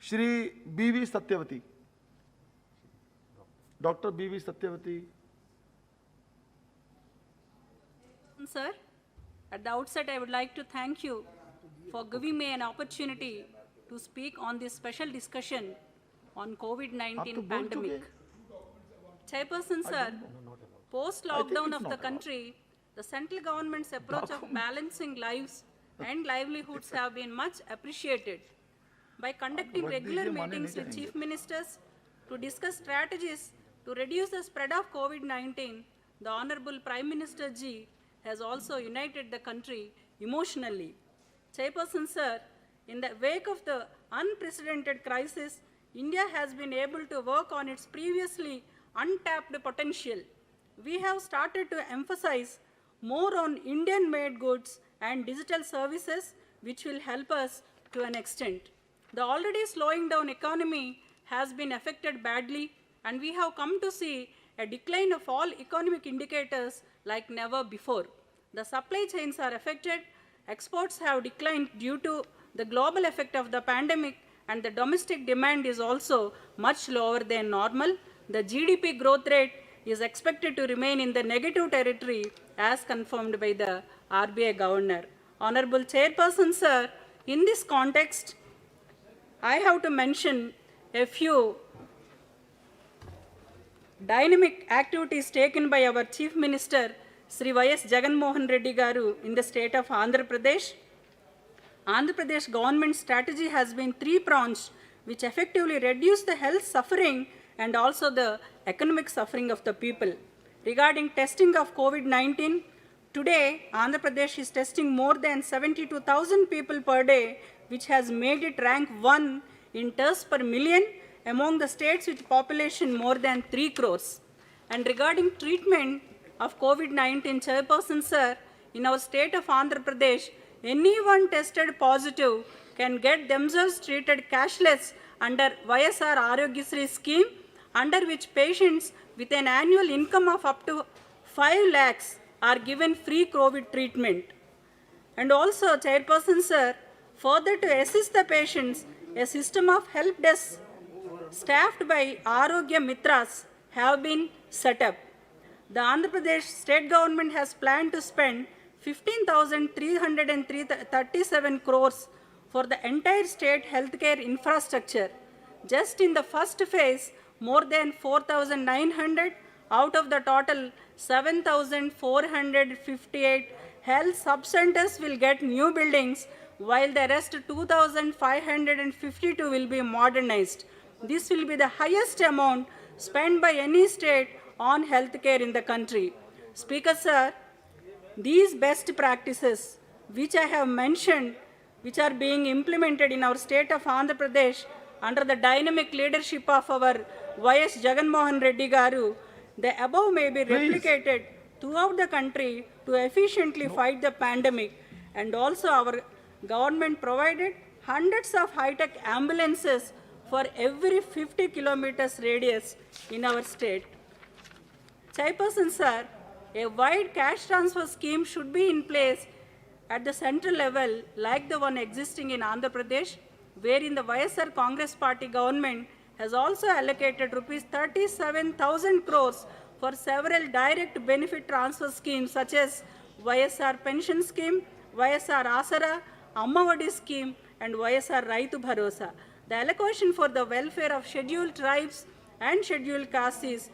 Shri B.V. Satyavati, Dr. B.V. Satyavati. Sir, at the outset, I would like to thank you for giving me an opportunity to speak on this special discussion on COVID-19 pandemic. Chairperson, sir, post-lockdown of the country, the central government's approach of balancing lives and livelihoods have been much appreciated. By conducting regular meetings with chief ministers to discuss strategies to reduce the spread of COVID-19, the Honorable Prime Minister Ji has also united the country emotionally. Chairperson, sir, in the wake of the unprecedented crisis, India has been able to work on its previously untapped potential. We have started to emphasize more on Indian-made goods and digital services, which will help us to an extent. The already slowing down economy has been affected badly, and we have come to see a decline of all economic indicators like never before. The supply chains are affected, exports have declined due to the global effect of the pandemic, and the domestic demand is also much lower than normal. The GDP growth rate is expected to remain in the negative territory as confirmed by the RBI Governor. Honorable Chairperson, sir, in this context, I have to mention a few dynamic activities taken by our Chief Minister, Sri Y.S. Jagan Mohan Reddy Garu, in the state of Andhra Pradesh. Andhra Pradesh government strategy has been three-pronged, which effectively reduce the health suffering and also the economic suffering of the people. Regarding testing of COVID-19, today Andhra Pradesh is testing more than 72,000 people per day, which has made it rank 1 in tests per million among the states with population more than 3 crores. And regarding treatment of COVID-19, Chairperson, sir, in our state of Andhra Pradesh, anyone tested positive can get themselves treated cashless under YSR Arogyasri scheme, under which patients with an annual income of up to 5 lakhs are given free COVID treatment. And also, Chairperson, sir, further to assist the patients, a system of help desks staffed by Arogya Mitras have been set up. The Andhra Pradesh state government has planned to spend 15,337 crores for the entire state healthcare infrastructure. Just in the first phase, more than 4,900 out of the total 7,458 health sub-centers will get new buildings, while the rest 2,552 will be modernized. This will be the highest amount spent by any state on healthcare in the country. Speaker, sir, these best practices, which I have mentioned, which are being implemented in our state of Andhra Pradesh under the dynamic leadership of our Y.S. Jagan Mohan Reddy Garu, the above may be replicated throughout the country to efficiently fight the pandemic. And also our government provided hundreds of high-tech ambulances for every 50 kilometers radius in our state. Chairperson, sir, a wide cash transfer scheme should be in place at the central level like the one existing in Andhra Pradesh, wherein the YSR Congress Party government has also allocated rupees 37,000 crores for several direct benefit transfer schemes such as YSR Pension Scheme, YSR Asara, Ammavadi Scheme, and YSR Raitu Bharosa. The allocation for the welfare of scheduled tribes and scheduled castes is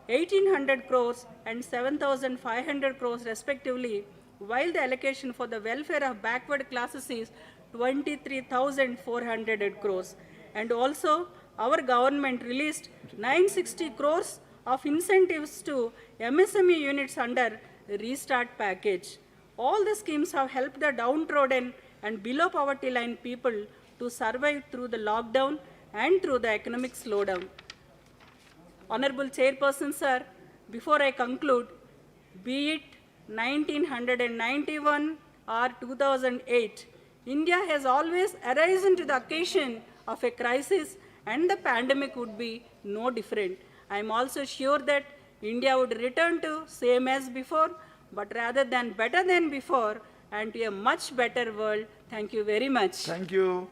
1,800 crores and 7,500 crores respectively, while the allocation for the welfare of backward classes is 23,400 crores. And also, our government released 960 crores of incentives to MSME units under Restart Package. All the schemes have helped the downtrodden and below poverty line people to survive through the lockdown and through the economic slowdown. Honorable Chairperson, sir, before I conclude, be it 1991 or 2008, India has always arisen to the occasion of a crisis, and the pandemic would be no different. I am also sure that India would return to same as before, but rather than better than before, and to a much better world. Thank you very much. Thank you.